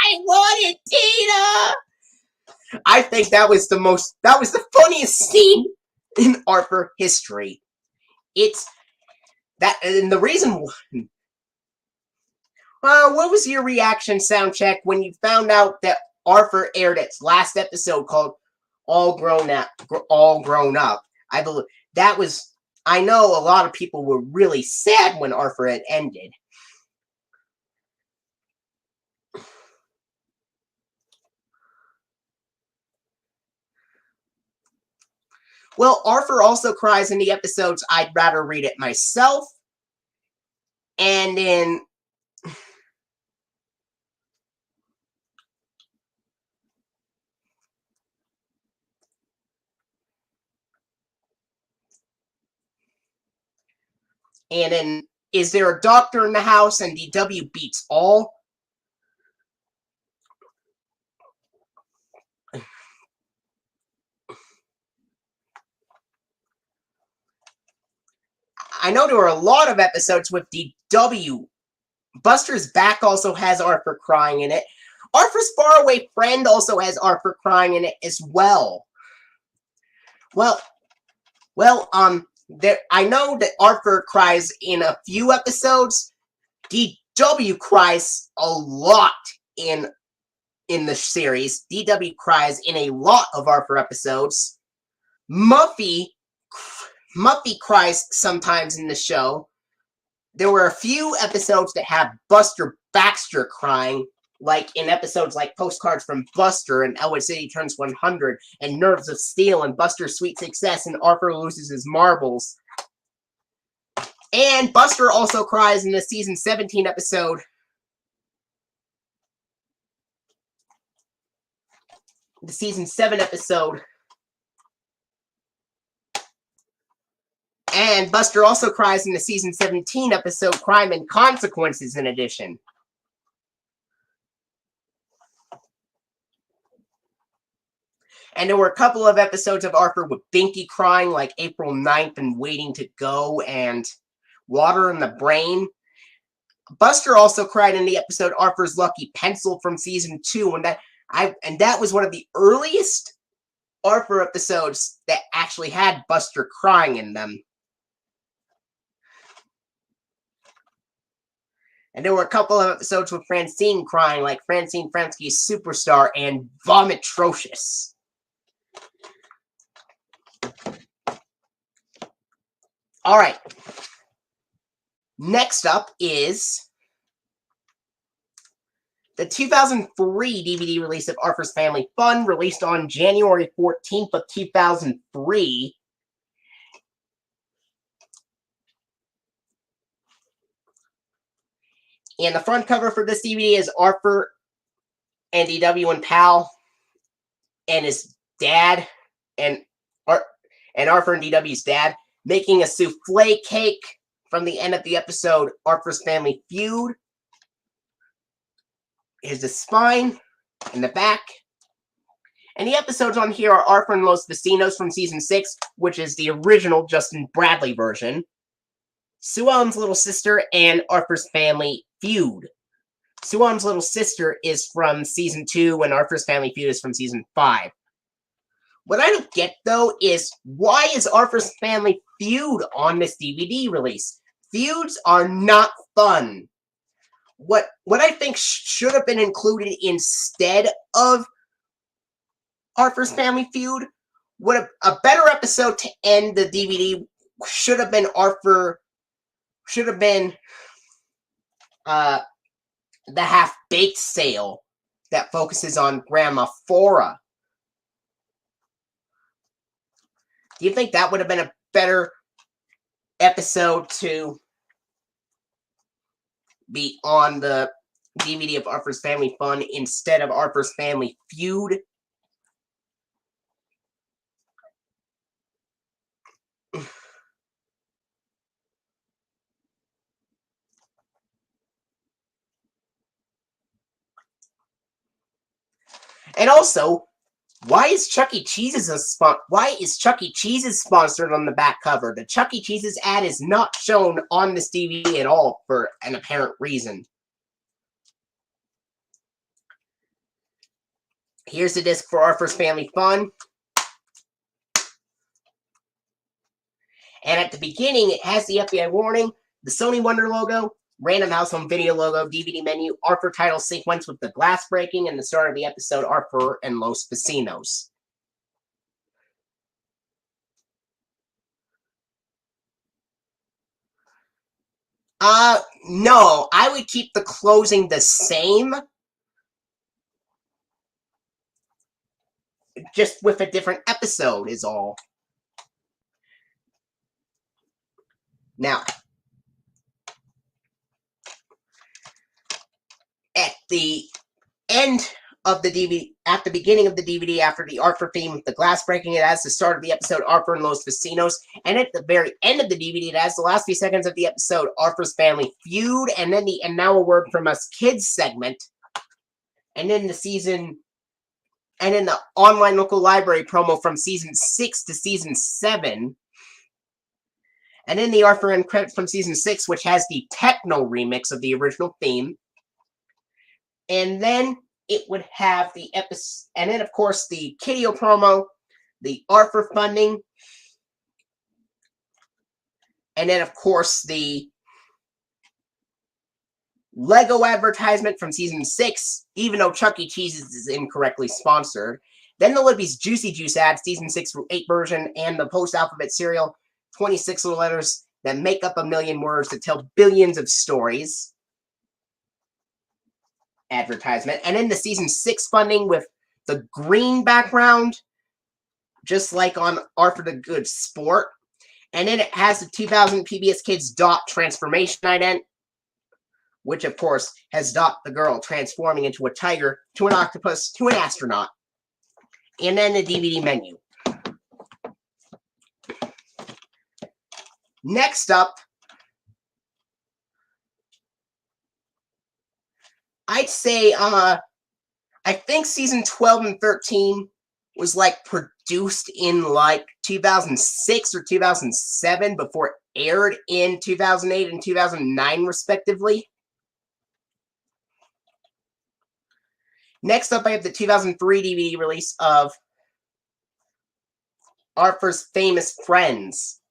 I wanted Tina! I think that was the funniest scene in Arthur history. It's that, and the reason. What was your reaction, Soundcheck, when you found out that Arthur aired its last episode called All Grown Up? I believe that was. I know a lot of people were really sad when Arthur had ended. Well, Arthur also cries in the episodes I'd Rather Read It Myself, and in Is There a Doctor in the House? And DW Beats All. I know there were a lot of episodes with DW. Buster's Back also has Arthur crying in it. Arthur's Faraway Friend also has Arthur crying in it as well. Well, I know that Arthur cries in a few episodes. DW cries a lot in the series. DW cries in a lot of Arthur episodes. Muffy cries sometimes in the show. There were a few episodes that have Buster Baxter crying, like in episodes like Postcards from Buster and Elwood City Turns 100 and Nerves of Steel and Buster's Sweet Success and Arthur Loses His Marbles. And Buster also cries in the season 17 episode the season 7 episode. And Buster also cries in the season 17 episode Crime and Consequences in addition. And there were a couple of episodes of Arthur with Binky crying, like April 9th and Waiting to Go and Water in the Brain. Buster also cried in the episode Arthur's Lucky Pencil from season 2, and that was one of the earliest Arthur episodes that actually had Buster crying in them. And there were a couple of episodes with Francine crying, like Francine Fransky's Superstar and Vomitrocious. Alright. Next up is the 2003 DVD release of Arthur's Family Fun, released on January 14th of 2003. And the front cover for this DVD is Arthur and DW and Pal and his dad and Arthur and DW's dad making a souffle cake from the end of the episode Arthur's Family Feud. Here's the spine in the back. And the episodes on here are Arthur and Los Vecinos from season 6, which is the original Justin Bradley version. Sue Ellen's Little Sister and Arthur's Family Feud. Sue Ellen's Little Sister is from season 2 and Arthur's Family Feud is from season 5. What I don't get, though, is why is Arthur's Family Feud on this DVD release? Feuds are not fun. What I think should have been included instead of Arthur's Family Feud, a better episode to end the DVD should have been the half-baked sale that focuses on Grandma Flora. Do you think that would have been a better episode to be on the DVD of Arthur's Family Fun instead of Arthur's Family Feud? And also, why is Chuck E. Cheese's sponsored on the back cover? The Chuck E. Cheese's ad is not shown on this DVD at all for an apparent reason. Here's the disc for Arthur's Family Fun. And at the beginning, it has the FBI warning, the Sony Wonder logo, Random House Home Video logo, DVD menu, Arthur title sequence with the glass breaking, and the start of the episode, Arthur and Los Vecinos. No, I would keep the closing the same, just with a different episode is all. Now, at the end of the DVD, at the beginning of the DVD, after the Arthur theme with the glass breaking, it has the start of the episode Arthur and Los Vecinos, and at the very end of the DVD, it has the last few seconds of the episode Arthur's Family Feud, and then the And Now a Word from Us Kids segment, and then the online local library promo from season 6 to season 7. And then the Arthur end credit from season 6, which has the techno remix of the original theme. And then it would have the episode, and then of course the Kiddio promo, the Arthur funding, and then of course the Lego advertisement from season 6, even though Chuck E. Cheese's is incorrectly sponsored. Then the Libby's Juicy Juice ad, season 6 through 8 version, and the post-alphabet serial, 26 little letters that make up a million words to tell billions of stories. Advertisement. And then the season 6 funding with the green background, just like on Arthur the Good Sport. And then it has the 2000 PBS Kids Dot transformation ident, which of course has Dot the girl transforming into a tiger, to an octopus, to an astronaut. And then the DVD menu. Next up, I'd say, I think season 12 and 13 was like produced in like 2006 or 2007 before it aired in 2008 and 2009 respectively. Next up, I have the 2003 DVD release of Arthur's Famous Friends.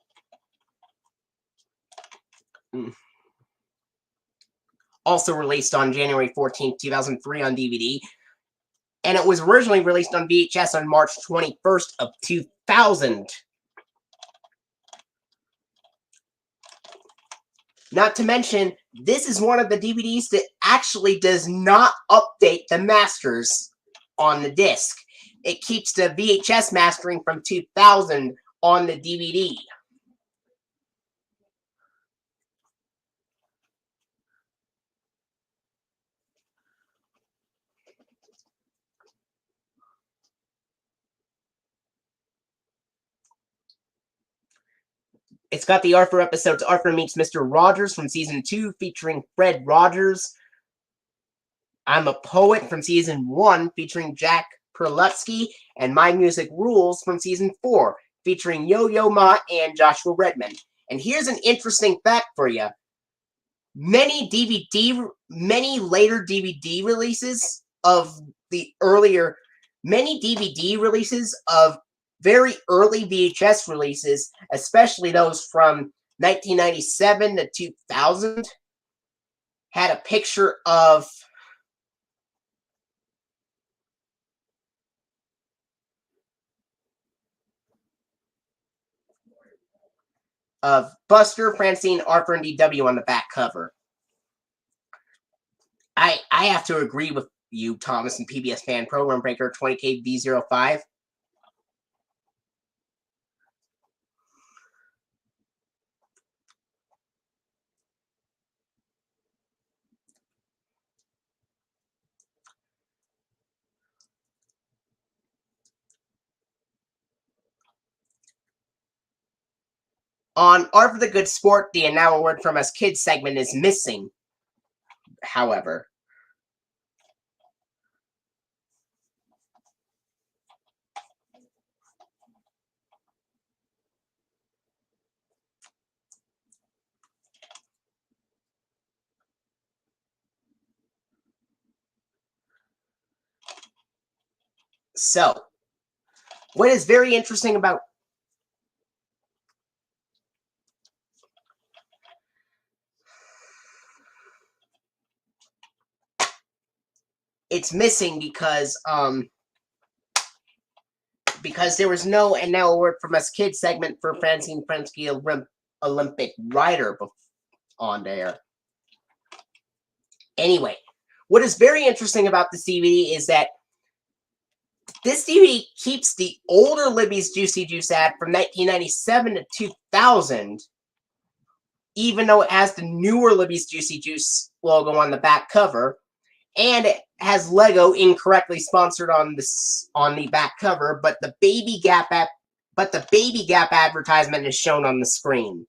Also released on January 14th, 2003 on DVD. And it was originally released on VHS on March 21st of 2000. Not to mention, this is one of the DVDs that actually does not update the masters on the disc. It keeps the VHS mastering from 2000 on the DVD. It's got the Arthur episodes Arthur Meets Mr. Rogers from season 2, featuring Fred Rogers. I'm a Poet from season 1, featuring Jack Perlutsky, and My Music Rules from season 4, featuring Yo-Yo Ma and Joshua Redman. And here's an interesting fact for you. Many later DVD releases of very early VHS releases, especially those from 1997 to 2000, had a picture of Buster, Francine, Arthur, and DW on the back cover. I have to agree with you, Thomas, and PBS Fan Program Breaker 20KV05. On Arthur the Good Sport, the And Now a Word From Us Kids segment is missing, however. So, what is very interesting about it's missing because there was no And Now a Word From Us Kids segment for Francine Prensky Olympic Rider on there. Anyway, what is very interesting about this DVD is that this DVD keeps the older Libby's Juicy Juice ad from 1997 to 2000, even though it has the newer Libby's Juicy Juice logo on the back cover, and it has Lego incorrectly sponsored on the back cover, but the Baby Gap advertisement is shown on the screen.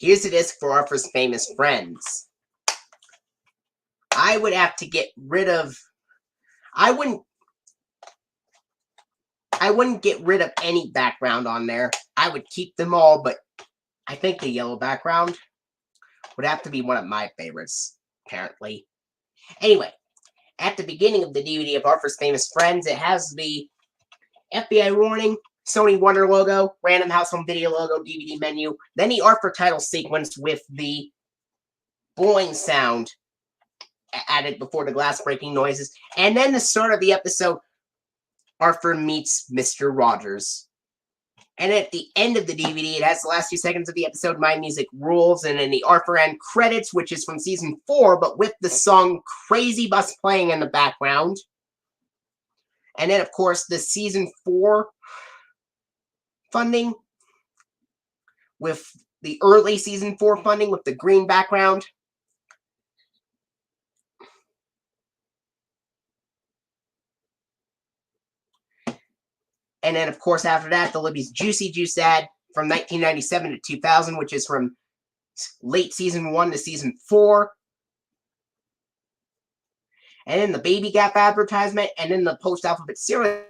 Here's the disc for our first famous friends. I would have to get rid of... I wouldn't get rid of any background on there. I would keep them all, but I think the yellow background would have to be one of my favorites, apparently. Anyway, at the beginning of the DVD of Our First Famous Friends, it has the FBI warning, Sony Wonder logo, Random House Home Video logo, DVD menu, then the Arthur title sequence with the boing sound added before the glass breaking noises, and then the start of the episode, Arthur meets Mr. Rogers. And at the end of the DVD, it has the last few seconds of the episode, My Music Rules, and then the Arthur end credits, which is from season 4, but with the song Crazy Bus playing in the background. And then, of course, the season 4 funding with the early season 4 funding with the green background. And then, of course, after that, the Libby's Juicy Juice ad from 1997 to 2000, which is from late season 1 to season 4. And then the Baby Gap advertisement, and then the post-alphabet cereal